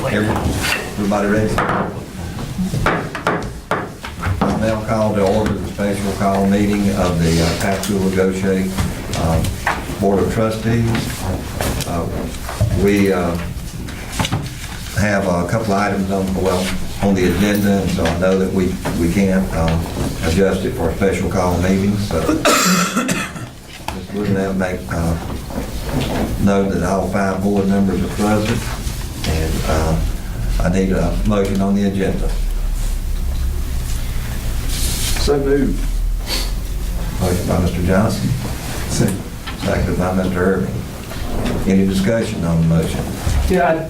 Everybody ready? I'll now call to order the special call meeting of the Pascagoula-Gautier Board of Trustees. We have a couple items on the agenda, and so I know that we can't adjust it for a special call meeting. So just we're going to make note that all 5 board members are present, and I need a motion on the agenda. So moved. Motion by Mr. Johnson. Seconded by Mr. Irving. Any discussion on the motion? Yeah,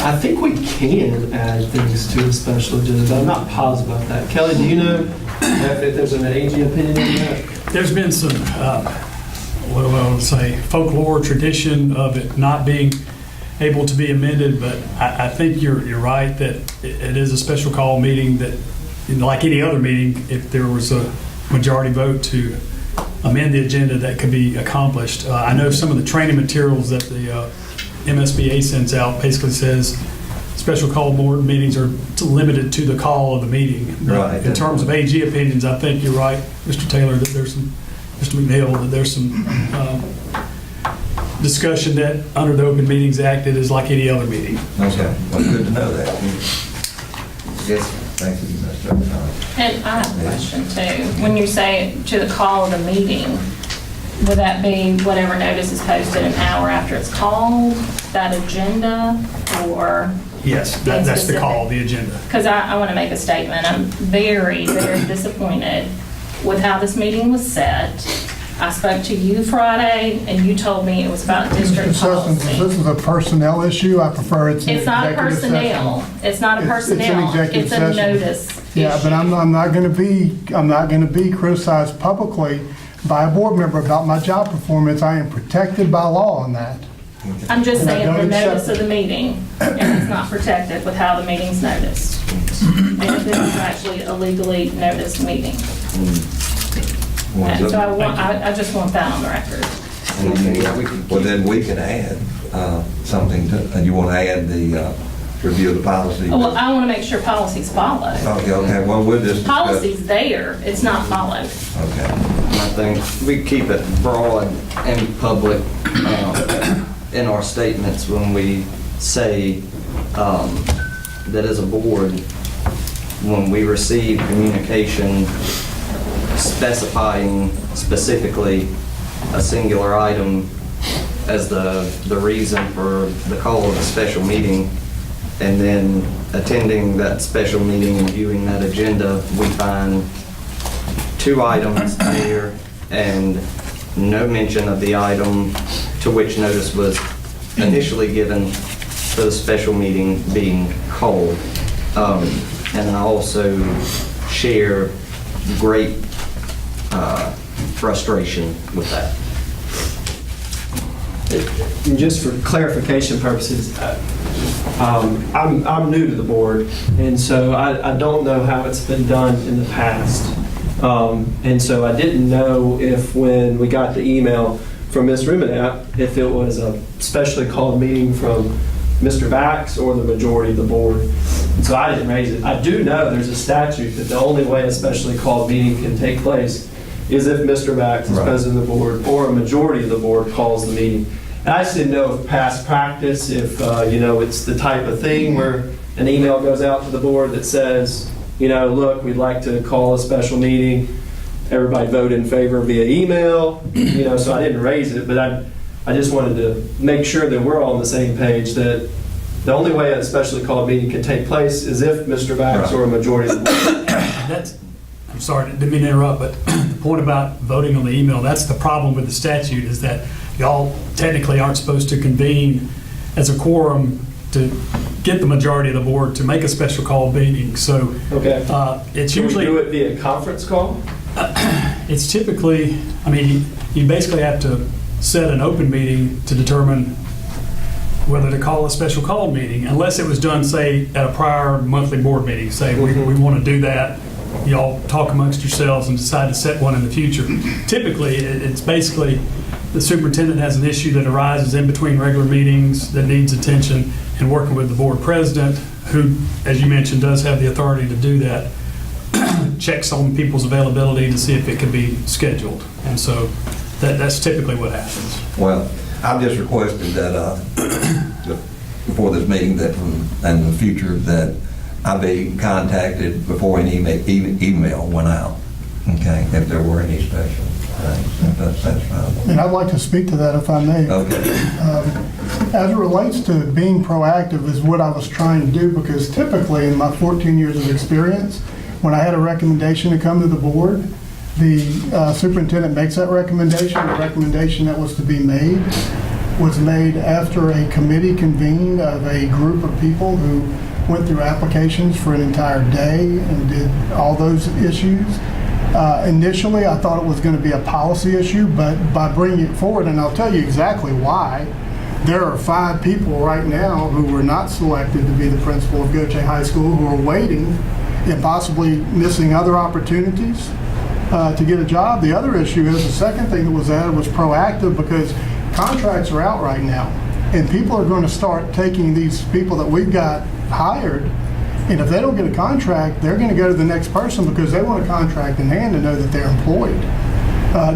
I think we can add things to the special agenda, but I'm not positive about that. Kelly, do you know if there's an AG opinion on that? There's been some, what do I want to say, folklore tradition of it not being able to be amended, but I think you're right that it is a special call meeting that, like any other meeting, if there was a majority vote to amend the agenda, that could be accomplished. I know some of the training materials that the MSBA sends out basically says special call board meetings are limited to the call of the meeting. Right. In terms of AG opinions, I think you're right, Mr. Taylor, that there's some, Mr. McNeil, that there's some discussion that under the Open Meetings Act, it is like any other meeting. Okay, well, good to know that. Yes, thank you, Mr. And I have a question too. When you say to the call of the meeting, would that be whatever notice is posted an hour after it's called, that agenda, or? Yes, that's the call, the agenda. Because I want to make a statement. I'm very, very disappointed with how this meeting was set. I spoke to you Friday, and you told me it was about district policy. This is a personnel issue. I prefer it's an It's not a executive personnel. session. It's not a personnel. It's an executive It's a session. notice Yeah, but issue. I'm not going to be criticized publicly by a board member about my job performance. I am protected by law on that. I'm just And I saying don't the accept notice of the meeting, and it's not protected with how the meeting's noticed. And this is actually a legally noticed meeting. And so I just want that on the record. Well, then we can add something to, and you want to add the review of the policy? Well, I want to make sure policy's followed. Okay, well, we'll just discuss. Policy's there, it's not followed. Okay. I think we keep it broad and public in our statements when we say that as a board, when we receive communication specifying specifically a singular item as the reason for the call of a special meeting, and then attending that special meeting and viewing that agenda, we find 2 items there and no mention of the item to which notice was initially given for the special meeting being called. And I also share great frustration with that. And just for clarification purposes, I'm new to the board, and so I don't know how it's been done in the past. And so I didn't know if when we got the email from Ms. Ruminap, if it was a specially called meeting from Mr. Bax or the majority of the board. And so I didn't raise it. I do know there's a statute that the only way a specially called meeting can take place is if Mr. Bax is president of the board or a majority of the board calls the meeting. And I just didn't know if past practice, if it's the type of thing where an email goes out to the board that says, look, we'd like to call a special meeting. Everybody vote in favor via email. So I didn't raise it, but I just wanted to make sure that we're all on the same page, that the only way a specially called meeting can take place is if Mr. Bax or a majority of the board. I'm sorry, didn't mean to interrupt, but the point about voting on the email, that's the problem with the statute, is that y'all technically aren't supposed to convene as a quorum to get the majority of the board to make a special call meeting. So Okay. It's Can usually... we do it via conference call? It's typically, you basically have to set an open meeting to determine whether to call a special call meeting, unless it was done, say, at a prior monthly board meeting. Say, we want to do that. Y'all talk amongst yourselves and decide to set one in the future. Typically, it's basically the superintendent has an issue that arises in between regular meetings that needs attention, in working with the board president, who, as you mentioned, does have the authority to do that, checks on people's availability to see if it can be scheduled. And so that's typically what happens. Well, I've just requested that, before this meeting, that in the future, that I be contacted before an email went out, okay, if there were any special things, if that's satisfiable. And I'd like to speak to that if I may. Okay. As it relates to being proactive is what I was trying to do, because typically in my 14 years of experience, when I had a recommendation to come to the board, the superintendent makes that recommendation. The recommendation that was to be made was made after a committee convened of a group of people who went through applications for an entire day and did all those issues. Initially, I thought it was going to be a policy issue, but by bringing it forward, and I'll tell you exactly why, there are 5 people right now who were not selected to be the principal of Gautier High School who are waiting and possibly missing other opportunities to get a job. The other issue is, the second thing that was added was proactive, because contracts are out right now, and people are going to start taking these people that we've got hired, and if they don't get a contract, they're going to go to the next person because they want a contract in hand to know that they're employed.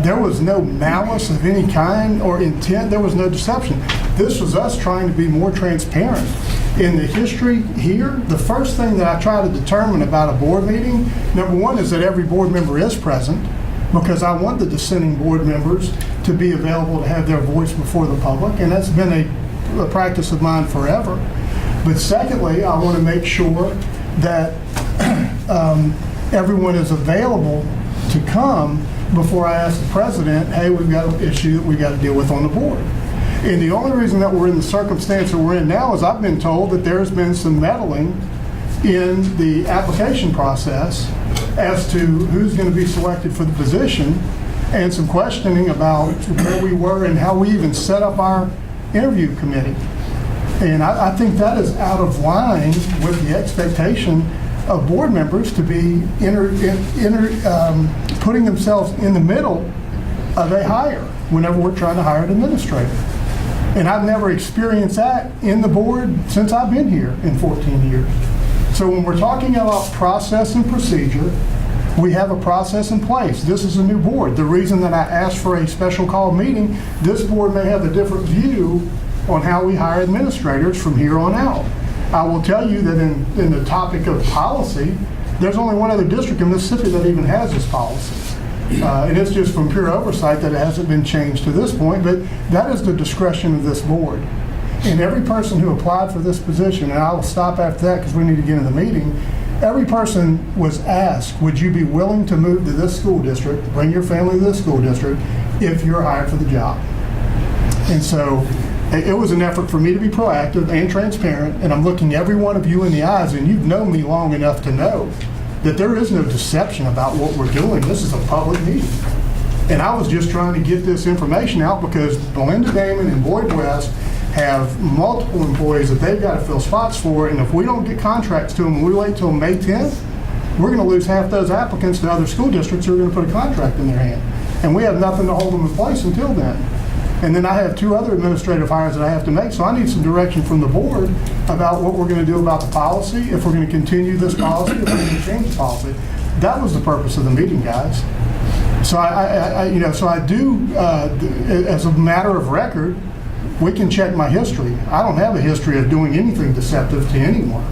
There was no malice of any kind or intent. There was no deception. This was us trying to be more transparent. In the history here, the first thing that I try to determine about a board meeting, number one, is that every board member is present, because I want the dissenting board members to be available to have their voice before the public, and that's been a practice of mine forever. But secondly, I want to make sure that everyone is available to come before I ask the president, hey, we've got an issue that we've got to deal with on the board. And the only reason that we're in the circumstance that we're in now is I've been told that there's been some meddling in the application process as to who's going to be selected for the position, and some questioning about where we were and how we even set up our interview committee. And I think that is out of line with the expectation of board members to be putting themselves in the middle of a hire whenever we're trying to hire an administrator. And I've never experienced that in the board since I've been here in 14 years. So when we're talking about process and procedure, we have a process in place. This is a new board. The reason that I asked for a special call meeting, this board may have a different view on how we hire administrators from here on out. I will tell you that in the topic of policy, there's only one other district in Mississippi that even has this policy. And it's just from pure oversight that it hasn't been changed to this point, but that is the discretion of this board. And every person who applied for this position, and I will stop after that because we need to get in the meeting, every person was asked, would you be willing to move to this school district, bring your family to this school district, if you're hired for the job? And so it was an effort for me to be proactive and transparent, and I'm looking every one of you in the eyes, and you've known me long enough to know that there is no deception about what we're doing. This is a public meeting. And I was just trying to get this information out because Belinda Damon and Boyd West have multiple employees that they've got to fill spots for, and if we don't get contracts to them and we wait till May 10th, we're going to lose half those applicants to other school districts who are going to put a contract in their hand. And we have nothing to hold them in place until then. And then I have 2 other administrative hires that I have to make, so I need some direction from the board about what we're going to do about the policy, if we're going to continue this policy, if we're going to change the policy. That was the purpose of the meeting, guys. So I do, as a matter of record, we can check my history. I don't have a history of doing anything deceptive to anyone,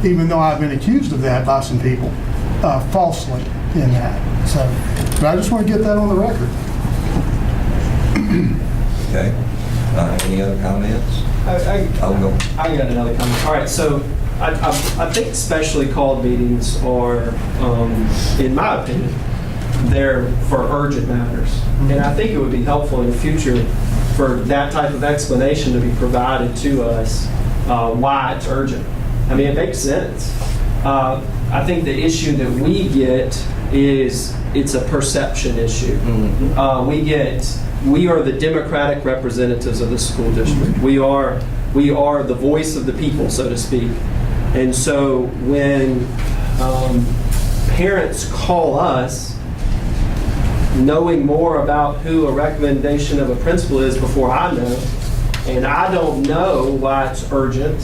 even though I've been accused of that by some people, falsely in that. So, but I just want to get that on the record. Okay. Any other comments? I'll go. I got another comment. All right, so I think specially called meetings are, in my opinion, they're for urgent matters. And I think it would be helpful in the future for that type of explanation to be provided to us, why it's urgent. I mean, it makes sense. I think the issue that we get is it's a perception issue. We are the democratic representatives of the school district. We are the voice of the people, so to speak. And so when parents call us, knowing more about who a recommendation of a principal is before I know, and I don't know why it's urgent,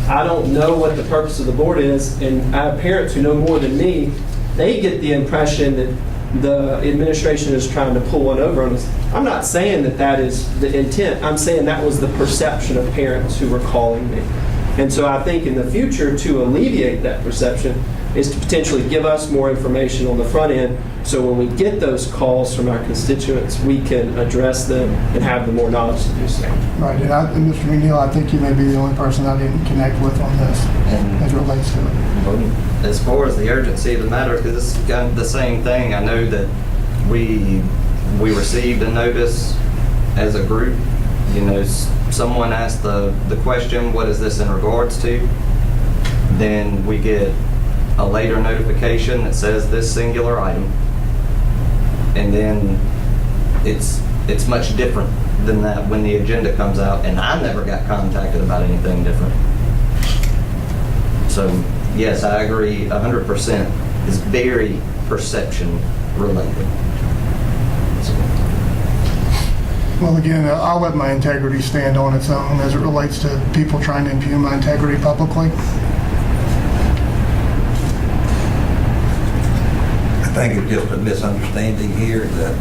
I don't know what the purpose of the board is, and I have parents who know more than me. They get the impression that the administration is trying to pull one over on us. I'm not saying that that is the intent. I'm saying that was the perception of parents who were calling me. And so I think in the future, to alleviate that perception, is to potentially give us more information on the front end, so when we get those calls from our constituents, we can address them and have the more knowledge to do so. Right, and Mr. McNeil, I think you may be the only person I didn't connect with on this as it relates to it. As far as the urgency of the matter, because it's kind of the same thing, I know that we received a notice as a group. You know, someone asked the question, what is this in regards to? Then we get a later notification that says this singular item. And then it's much different than that when the agenda comes out, and I never got contacted about anything different. So, yes, I agree 100%. It's very perception related. Well, again, I'll let my integrity stand on its own as it relates to people trying to impugn my integrity publicly. I think it's just a misunderstanding here that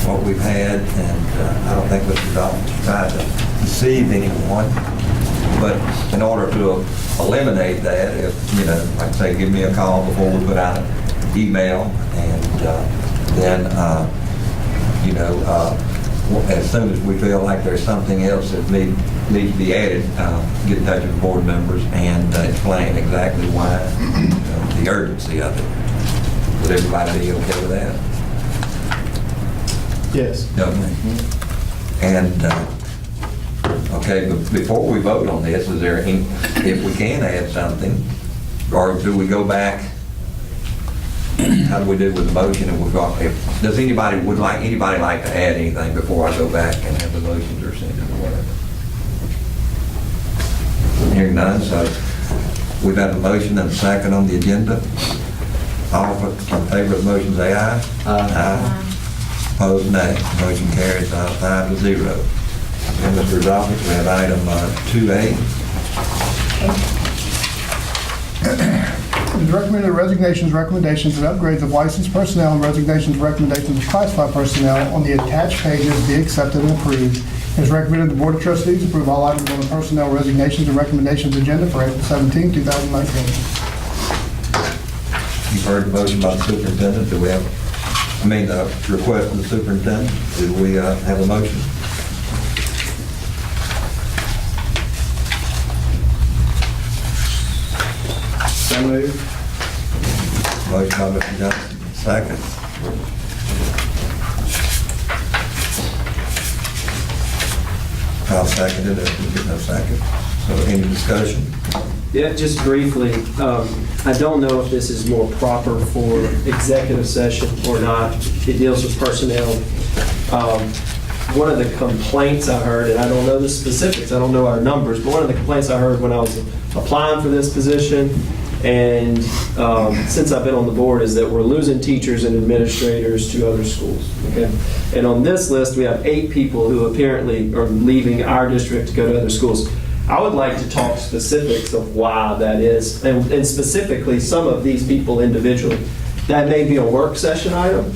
what we've had, and I don't think Mr. Dalton's tried to deceive anyone. But in order to eliminate that, if, you know, like I say, give me a call before we put out an email, and then, you know, as soon as we feel like there's something else that needs to be added, get in touch with board members and explain exactly why, the urgency of it. Would everybody be okay with that? Yes. Okay. And, okay, but before we vote on this, is there any, if we can add something, or do we go back? How do we do with the motion? And we've got, does anybody like to add anything before I go back and have the motions rescinded or whatever? Hearing none, so we've had a motion and a second on the agenda. All in favor of the motion, say aye. Aye. Opposed, nay. Motion carries 5-0. And Mr. Dolphin, we have item 2A. The recommended resignations, recommendations, and upgrades of licensed personnel and resignations, recommendations of classified personnel on the attached pages be accepted and approved. It is recommended the Board of Trustees approve all items on the personnel resignations and recommendations agenda for April 17, 2019. You've heard the motion by the superintendent. Do we have, the request of the superintendent? Do we have a motion? So moved. Motion by Mr. Johnson, second. I'll second it if we get no second. So any discussion? Yeah, just briefly, I don't know if this is more proper for executive session or not. It deals with personnel. One of the complaints I heard, and I don't know the specifics, I don't know our numbers, but one of the complaints I heard when I was applying for this position, and since I've been on the board, is that we're losing teachers and administrators to other schools. Okay? And on this list, we have 8 people who apparently are leaving our district to go to other schools. I would like to talk specifics of why that is, and specifically some of these people individually. That may be a work session item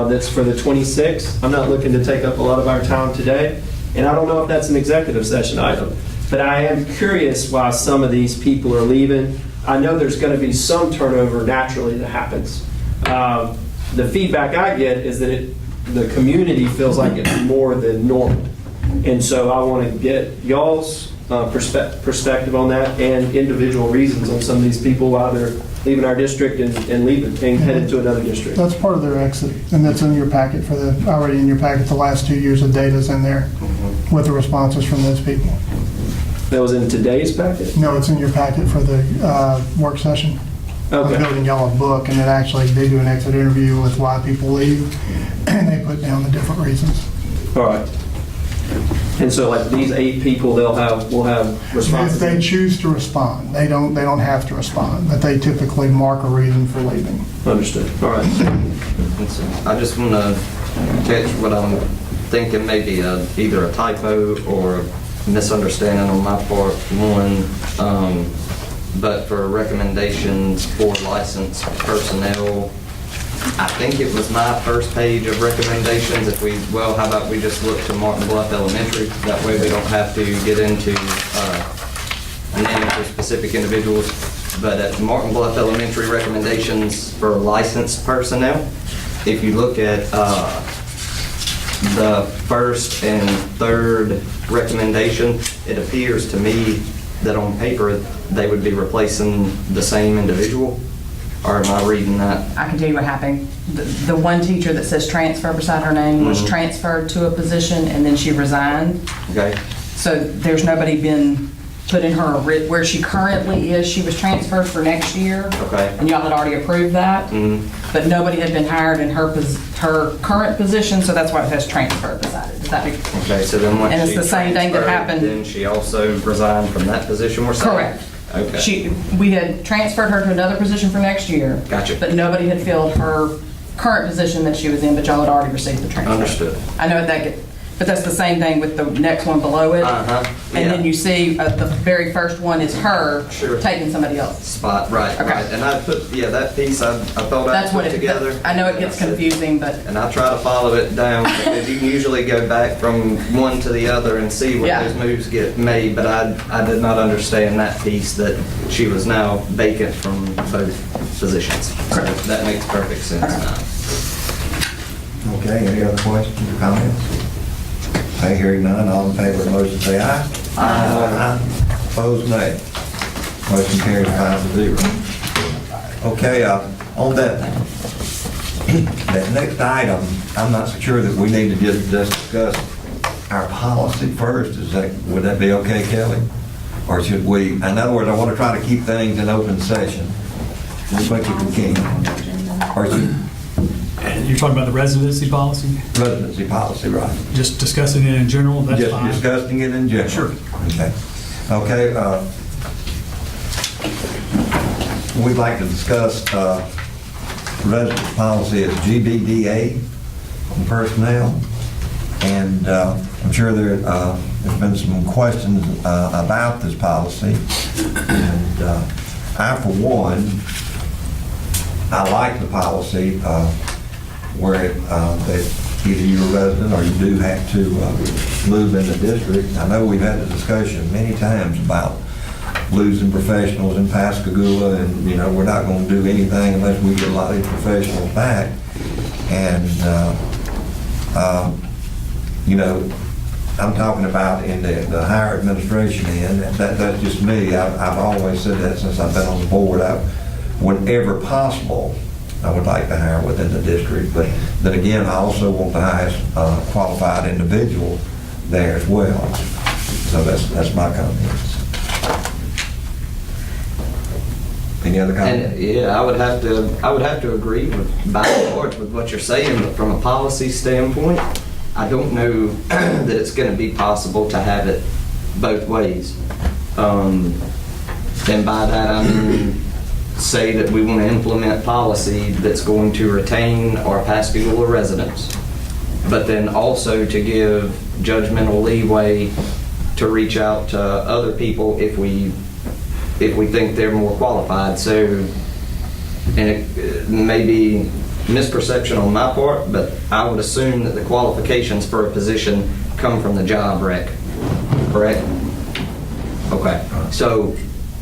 that's for the 26th. I'm not looking to take up a lot of our time today, and I don't know if that's an executive session item. But I am curious why some of these people are leaving. I know there's going to be some turnover naturally that happens. The feedback I get is that the community feels like it's more than normal. And so I want to get y'all's perspective on that and individual reasons on some of these people why they're leaving our district and leaving and headed to another district. That's part of their exit, and that's in your packet already in your packet. The last 2 years of data's in there with the responses from those people. That was in today's packet? No, it's in your packet for the work session. Okay. I'm building y'all a book, and then actually they do an exit interview with why people leave, and they put down the different reasons. All right. And so, like these 8 people, will have responses. If they choose to respond, they don't have to respond, but they typically mark a reason for leaving. Understood. All right. I just want to catch what I'm thinking maybe either a typo or misunderstanding on my part. One, but for recommendations for licensed personnel, I think it was my first page of recommendations. Well, how about we just look to Martin Bluff Elementary? That way we don't have to get into names of specific individuals. But at Martin Bluff Elementary, recommendations for licensed personnel, if you look at the first and third recommendation, it appears to me that on paper they would be replacing the same individual. Or am I reading that? I can tell you what happened. The one teacher that says transfer beside her name was transferred to a position and then she resigned. Okay. So there's nobody been put in her, where she currently is, she was transferred for next year. Okay. And y'all had already approved that. But nobody had been hired in her current position, so that's why it has transferred beside it. Does that make sense? Okay, so then once And it's she the same thing that transferred, happened. then she also resigned from that position we're saying? Correct. Okay. We had transferred her to another position for next year. Gotcha. But nobody had filled her current position that she was in, but y'all had already received the transfer. Understood. I know but that's the same thing with the next one below it. Uh-huh, And then yeah. you see the very first one is her Sure. taking somebody else. Spot, right, Okay. right. And I put, that piece I thought I That's what put it, together. I know it gets And I said- confusing, but And I try to follow it down, because you can usually go back from one to the other and see where Yeah. those moves get made, but I did not understand that piece, that she was now vacant from both positions. So that makes perfect sense now. Okay, any other questions or comments? Okay, hearing none, all in favor of the motion say aye. Aye. Opposed, nay. Motion carries 5-0. Okay, on that next item, I'm not so sure that we need to just discuss our policy first. Would that be okay, Kelly? Or should we, in other words, I want to try to keep things in open session as much as we can. Or should And you're talking about the residency policy? residency policy, right? Just discussing it in general, that's Just fine. discussing it in general? Sure. Okay. Okay, we'd like to discuss residence policy as GBDA on personnel. And I'm sure there's been some questions about this policy. And I, for one, I like the policy where that either you're a resident or you do have to move in the district. I know we've had a discussion many times about losing professionals in Pascagoula, and we're not going to do anything unless we get a lot of these professionals back. And I'm talking about in the higher administration end. That's just me. I've always said that since I've been on the board. Whenever possible, I would like to hire within the district, but then again, I also want the highest qualified individual there as well. So that's my comments. Any other comments? And yeah, I would have to agree with by and large with what you're saying, but from a policy standpoint, I don't know that it's going to be possible to have it both ways. And by that I mean, say that we want to implement policy that's going to retain our Pascagoula residents, but then also to give judgmental leeway to reach out to other people if we think they're more qualified. So, and it may be misperception on my part, but I would assume that the qualifications for a position come from the job rec, correct? Okay, so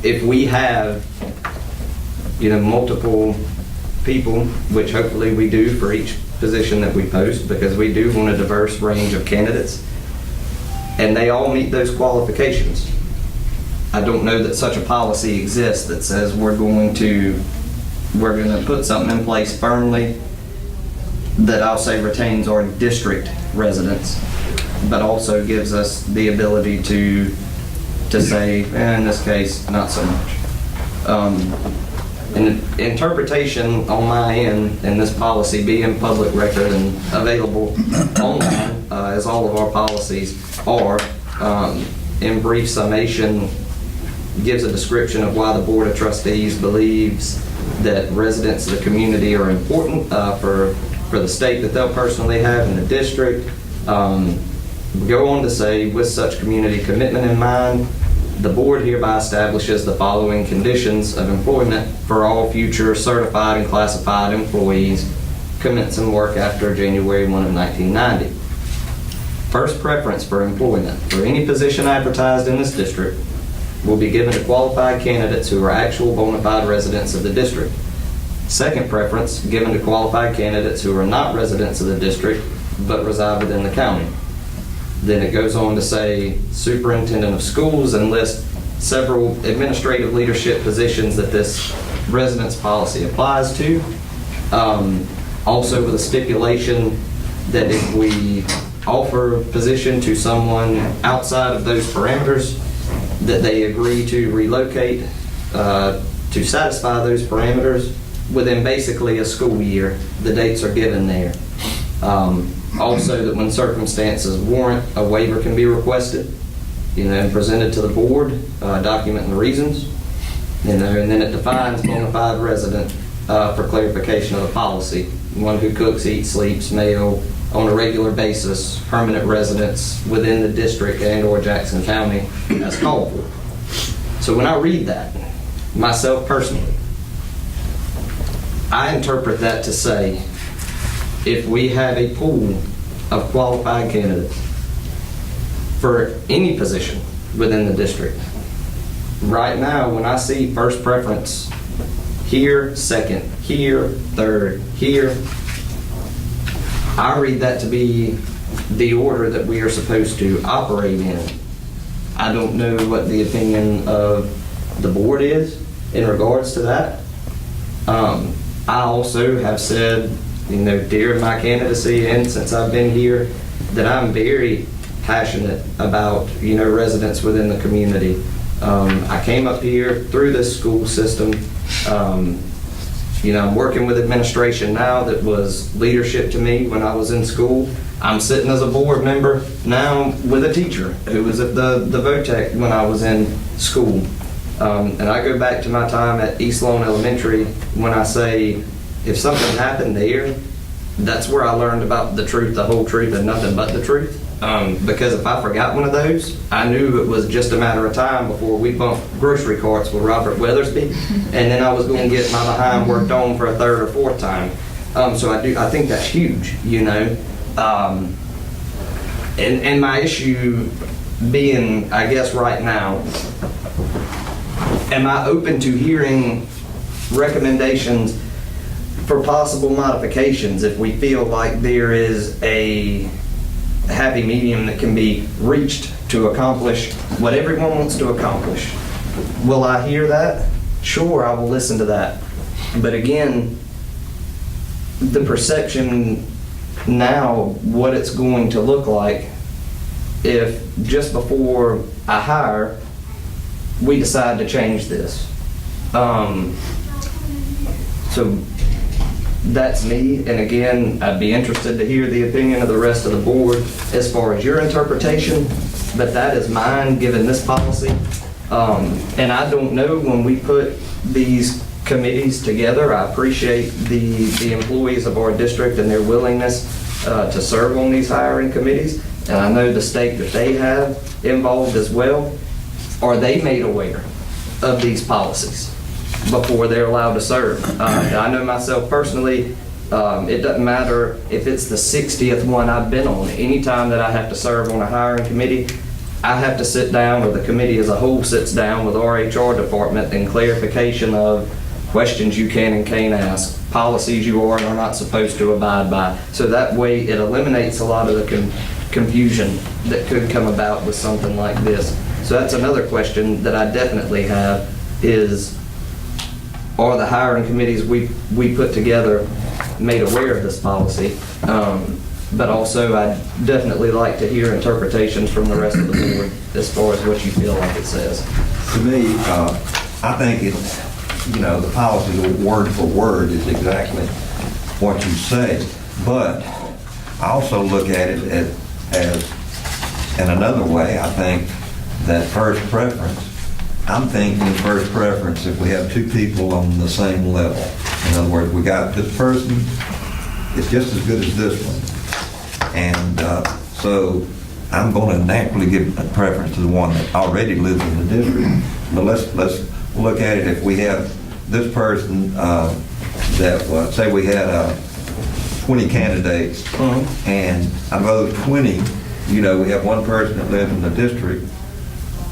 if we have multiple people, which hopefully we do for each position that we post, because we do want a diverse range of candidates, and they all meet those qualifications. I don't know that such a policy exists that says we're going to put something in place firmly that I'll say retains our district residents, but also gives us the ability to say, in this case, not so much. And interpretation on my end, and this policy being public record and available online, as all of our policies are, in brief summation, gives a description of why the Board of Trustees believes that residents of the community are important for the stake that they'll personally have in the district, We go on to say, with such community commitment in mind, the board hereby establishes the following conditions of employment for all future certified and classified employees commencing work after January 1 of 1990. First preference for employment for any position advertised in this district will be given to qualified candidates who are actual bona fide residents of the district. Second preference given to qualified candidates who are not residents of the district but reside within the county. Then it goes on to say superintendent of schools and list several administrative leadership positions that this residence policy applies to. Also with a stipulation that if we offer a position to someone outside of those parameters, that they agree to relocate to satisfy those parameters within basically a school year. The dates are given there. Also, that when circumstances warrant, a waiver can be requested, and presented to the board, documenting the reasons, and then it defines bona fide resident for clarification of the policy. One who cooks, eats, sleeps, male, on a regular basis, permanent residence within the district and/or Jackson County as called for. So when I read that, myself personally, I interpret that to say, if we have a pool of qualified candidates for any position within the district, right now, when I see first preference here, second here, third here, I read that to be the order that we are supposed to operate in. I don't know what the opinion of the board is in regards to that. I also have said, during my candidacy and since I've been here, that I'm very passionate about, residents within the community. I came up here through this school system. I'm working with administration now that was leadership to me when I was in school. I'm sitting as a board member now with a teacher who was at the VOTEC when I was in school. And I go back to my time at East Lawn Elementary when I say, if something happened there, that's where I learned about the truth, the whole truth, and nothing but the truth. Because if I forgot one of those, I knew it was just a matter of time before we bumped grocery carts with Robert Weathersby, and then I was going to get my behind worked on for a third or fourth time. So I think that's huge, And my issue being, I guess right now, am I open to hearing recommendations for possible modifications if we feel like there is a happy medium that can be reached to accomplish what everyone wants to accomplish? Will I hear that? Sure, I will listen to that. But again, the perception now, what it's going to look like if just before I hire, we decide to change this. So that's me, and again, I'd be interested to hear the opinion of the rest of the board as far as your interpretation, but that is mine given this policy. And I don't know, when we put these committees together, I appreciate the employees of our district and their willingness to serve on these hiring committees, and I know the stake that they have involved as well. Are they made aware of these policies before they're allowed to serve? I know myself personally, it doesn't matter if it's the 60th one I've been on. Anytime that I have to serve on a hiring committee, I have to sit down, or the committee as a whole sits down with our HR department and clarification of questions you can and can't ask, policies you are and are not supposed to abide by. So that way it eliminates a lot of the confusion that could come about with something like this. So that's another question that I definitely have is, are the hiring committees we put together made aware of this policy? But also, I'd definitely like to hear interpretations from the rest of the board as far as what you feel like it says. To me, I think it's, the policy word for word is exactly what you say. But I also look at it as in another way. I think that first preference, I'm thinking first preference if we have two people on the same level. In other words, we got this person, it's just as good as this one. And so I'm going to naturally give a preference to the one that already lives in the district. But let's look at it. If we have this person that, say we had 20 candidates, and out of those 20, we have one person that lives in the district,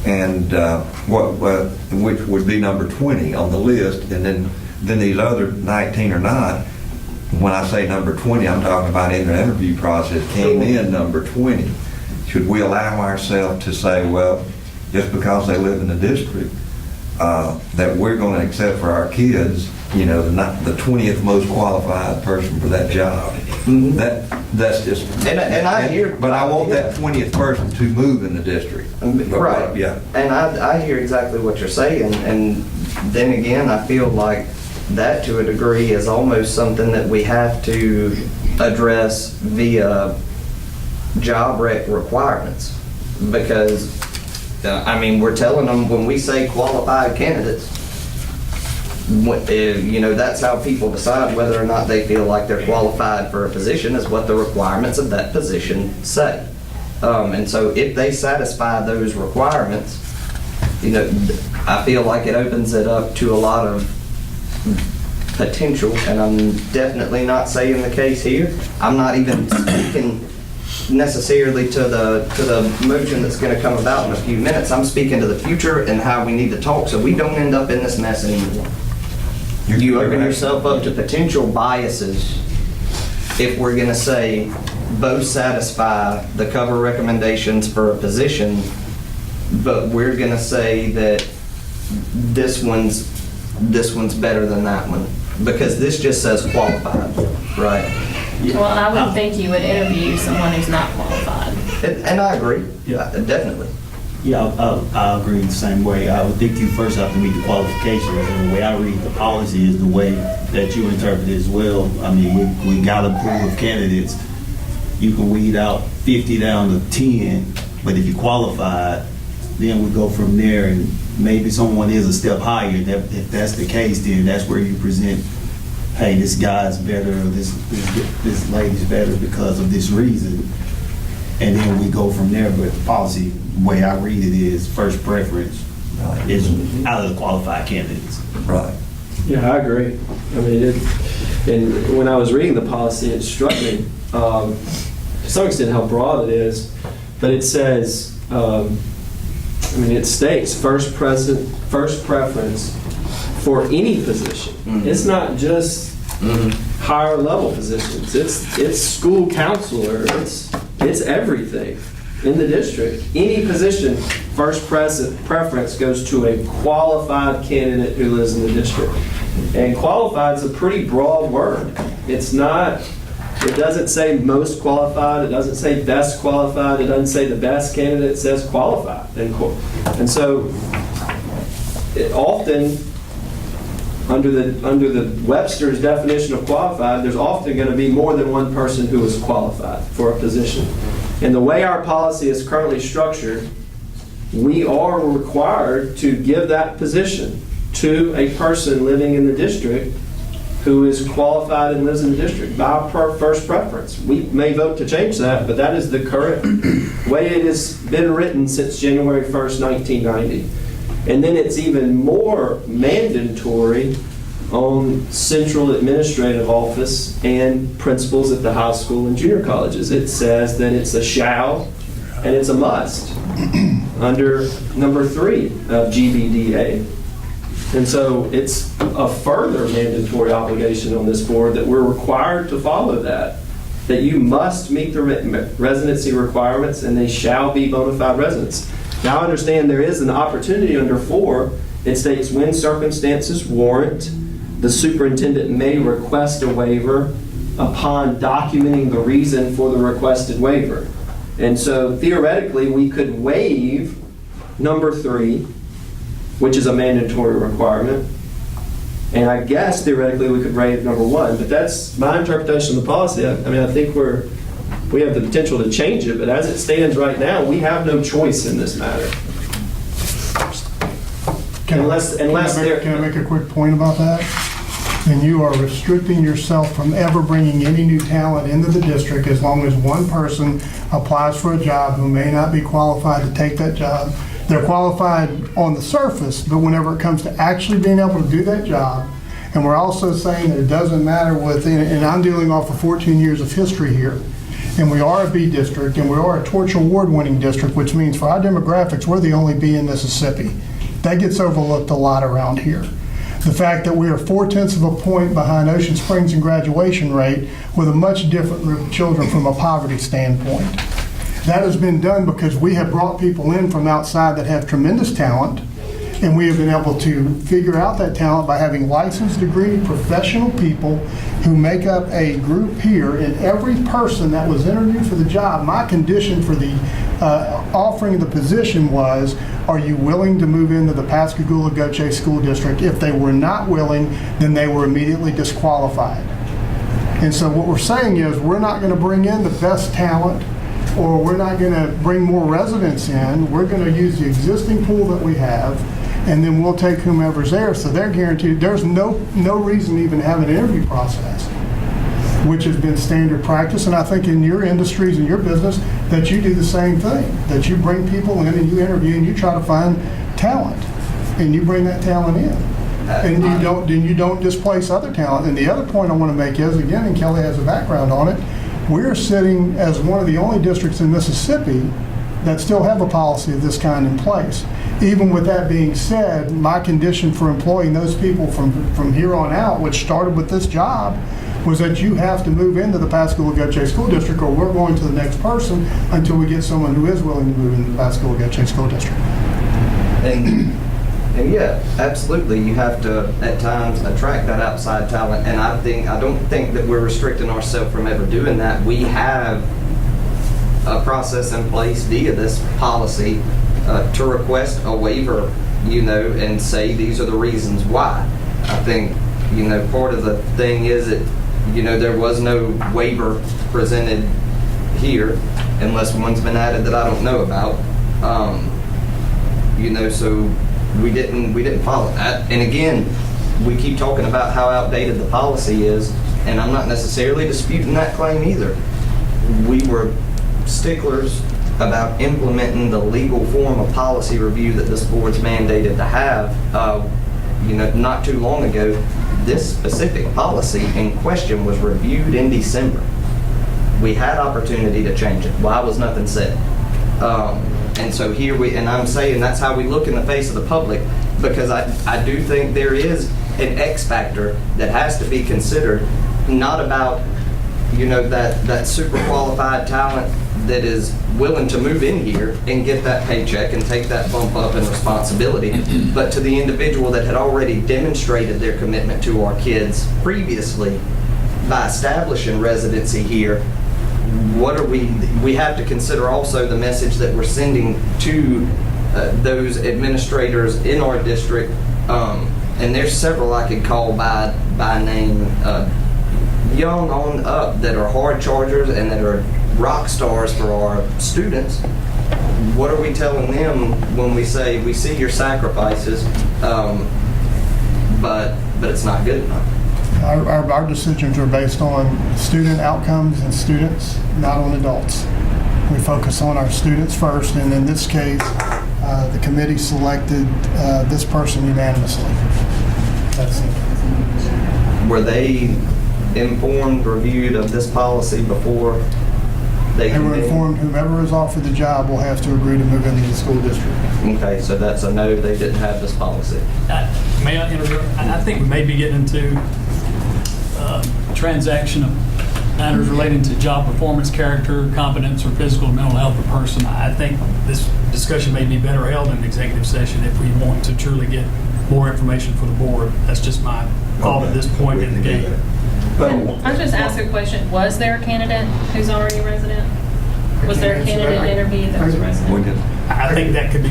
and which would be number 20 on the list, and then these other 19 or not. When I say number 20, I'm talking about in the interview process came in number 20. Should we allow ourselves to say, well, just because they live in the district, that we're going to accept for our kids, the 20th most qualified person for that job? That's just. And I hear. But I want that 20th person to move in the district. Right. Yeah. And I hear exactly what you're saying. And then again, I feel like that to a degree is almost something that we have to address via job rec requirements. Because, we're telling them when we say qualified candidates, that's how people decide whether or not they feel like they're qualified for a position, is what the requirements of that position say. And so if they satisfy those requirements, I feel like it opens it up to a lot of potential, and I'm definitely not saying the case here. I'm not even speaking necessarily to the motion that's going to come about in a few minutes. I'm speaking to the future and how we need to talk so we don't end up in this mess anymore. You open yourself up to potential biases if we're going to say both satisfy the cover recommendations for a position, but we're going to say that this one's better than that one because this just says qualified, right? Well, I would think you would interview someone who's not qualified. And I agree. Yeah, definitely. Yeah, I agree the same way. I would think you first have to meet the qualifications, and the way I read the policy is the way that you interpret it as well. We got a pool of candidates. You can weed out 50 down to 10, but if you qualified, then we go from there, and maybe someone is a step higher. If that's the case, then that's where you present, hey, this guy's better, or this lady's better because of this reason. And then we go from there. But the policy, the way I read it, is first preference is out of the qualified candidates. Right. Yeah, I agree. And when I was reading the policy, it struck me, to some extent, how broad it is. But it says, it states first preference for any position. Mm-hmm. It's not just higher level positions. It's school counselor. It's everything in the district. Any position, first preference goes to a qualified candidate who lives in the district. And qualified is a pretty broad word. It doesn't say most qualified. It doesn't say best qualified. It doesn't say the best candidate. It says qualified. And so often, under the Webster's definition of qualified, there's often going to be more than one person who is qualified for a position. And the way our policy is currently structured, we are required to give that position to a person living in the district who is qualified and lives in the district by first preference. We may vote to change that, but that is the current way it has been written since January 1st, 1990. And then it's even more mandatory on central administrative office and principals at the high school and junior colleges. It says that it's a shall and it's a must under number 3 of GBDA. And so it's a further mandatory obligation on this board that we're required to follow that you must meet the residency requirements and they shall be bona fide residents. Now, I understand there is an opportunity under 4. It states when circumstances warrant, the superintendent may request a waiver upon documenting the reason for the requested waiver. And so theoretically, we could waive number 3, which is a mandatory requirement. And I guess theoretically we could waive number 1, but that's my interpretation of the policy. I think we have the potential to change it, but as it stands right now, we have no choice in this matter. Can I make a quick point about that? then you are restricting yourself from ever bringing any new talent into the district as long as one person applies for a job who may not be qualified to take that job. They're qualified on the surface, but whenever it comes to actually being able to do that job, and we're also saying that it doesn't matter and I'm dealing off of 14 years of history here, and we are a B district, and we are a Torch Award-winning district, which means for our demographics, we're the only B in Mississippi. That gets overlooked a lot around here. The fact that we are 0.4 of a point behind Ocean Springs in graduation rate with a much different group of children from a poverty standpoint. That has been done because we have brought people in from outside that have tremendous talent, and we have been able to figure out that talent by having licensed degree professional people who make up a group here. And every person that was interviewed for the job, my condition for the offering of the position was, are you willing to move into the Pascagoula-Gautier School District? If they were not willing, then they were immediately disqualified. And so what we're saying is we're not going to bring in the best talent, or we're not going to bring more residents in. We're going to use the existing pool that we have, and then we'll take whomever's there. So they're guaranteed. There's no reason to even have an interview process, which has been standard practice. And I think in your industries and your business that you do the same thing, that you bring people in and you interview and you try to find talent, and you bring that talent in. And you don't displace other talent. And the other point I want to make is, again, and Kelly has a background on it, we're sitting as one of the only districts in Mississippi that still have a policy of this kind in place. Even with that being said, my condition for employing those people from here on out, which started with this job, was that you have to move into the Pascagoula-Gautier School District, or we're going to the next person until we get someone who is willing to move into the Pascagoula-Gautier School District. And yeah, absolutely, you have to, at times, attract that outside talent, and I don't think that we're restricting ourselves from ever doing that. We have a process in place via this policy to request a waiver, and say these are the reasons why. I think, part of the thing is that, there was no waiver presented here, unless one's been added that I don't know about. So we didn't follow that. And again, we keep talking about how outdated the policy is, and I'm not necessarily disputing that claim either. We were sticklers about implementing the legal form of policy review that this board's mandated to have. Not too long ago, this specific policy in question was reviewed in December. We had opportunity to change it. Why was nothing said? And so and I'm saying that's how we look in the face of the public, because I do think there is an X factor that has to be considered, not about, that super qualified talent that is willing to move in here and get that paycheck and take that bump up in responsibility, but to the individual that had already demonstrated their commitment to our kids previously by establishing residency here. We have to consider also the message that we're sending to those administrators in our district, and there's several I could call by name, young on up, that are hard chargers and that are rock stars for our students. What are we telling them when we say we see your sacrifices, but it's not good enough? Our decisions are based on student outcomes and students, not on adults. We focus on our students first, and in this case, the committee selected this person unanimously. That's it. Were they informed, reviewed of this policy before They were informed whomever is offered the job will have to agree to move into the school district. Okay, so that's a no, they didn't have this policy. May I interrupt? I think we may be getting into transaction of matters relating to job performance, character, competence, or physical and mental health of a person. I think this discussion may be better held in executive session if we want to truly get more information for the board. That's just my thought at this point in the game. I'll just ask a question. Was there a candidate who's already a resident? Was there a candidate interviewed that was a resident? I think that could be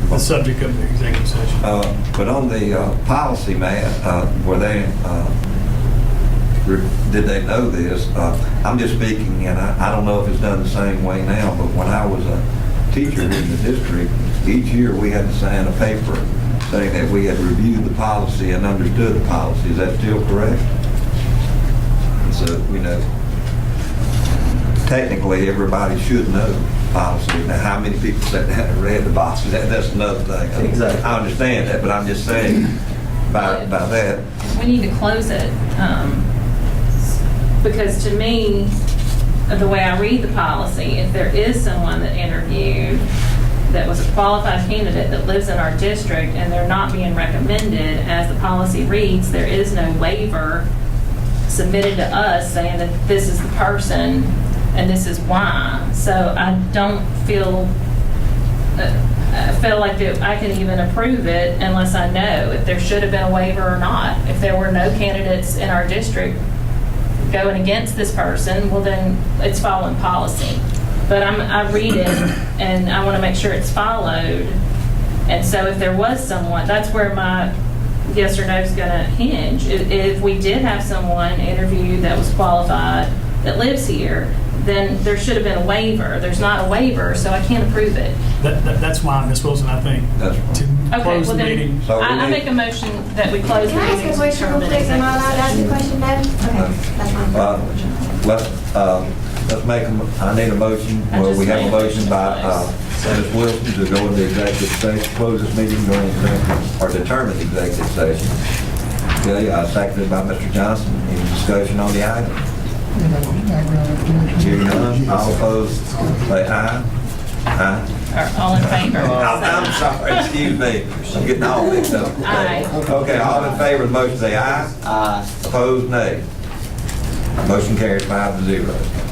the subject of the executive session. But on the policy, Matt, were they, did they know this? I'm just speaking, and I don't know if it's done the same way now, but when I was a teacher in the district, each year we had to sign a paper saying that we had reviewed the policy and understood the policy. Is that still correct? And so, technically, everybody should know the policy. Now, how many people sat down and read the policy? That's another thing. Exactly. I understand that, but I'm just saying, by that, We need to close it, because to me, the way I read the policy, if there is someone that interviewed that was a qualified candidate that lives in our district and they're not being recommended, as the policy reads, there is no waiver submitted to us saying that this is the person and this is why. So I don't feel, I feel like that I can even approve it unless I know if there should have been a waiver or not. If there were no candidates in our district going against this person, well then it's following policy. But I read it and I want to make sure it's followed. And so if there was someone, that's where my yes or no is going to hinge. If we did have someone interviewed that was qualified that lives here, then there should have been a waiver. There's not a waiver, so I can't approve it. That's why, Ms. Wilson, I think, That's fine. to Okay, close well the then, meeting. So we I need- make a motion that we close the Can I meeting. ask a question real determine quick? Am I allowed to ask a executive question now? Okay, that's fine. let's make I need a motion, I well, just we have a made a motion motion by to Ms. Wilson to go into executive session, close this meeting, go into executive, or determine the executive session. Okay, seconded by Mr. Johnson. Any discussion on the item? Hearing none, all opposed, say aye. Aye. Or all in favor? I'm sorry, excuse me, I'm getting all mixed up. Aye. Okay, all in favor of the motion, say aye. Aye. Opposed, nay. Motion carries 5-0.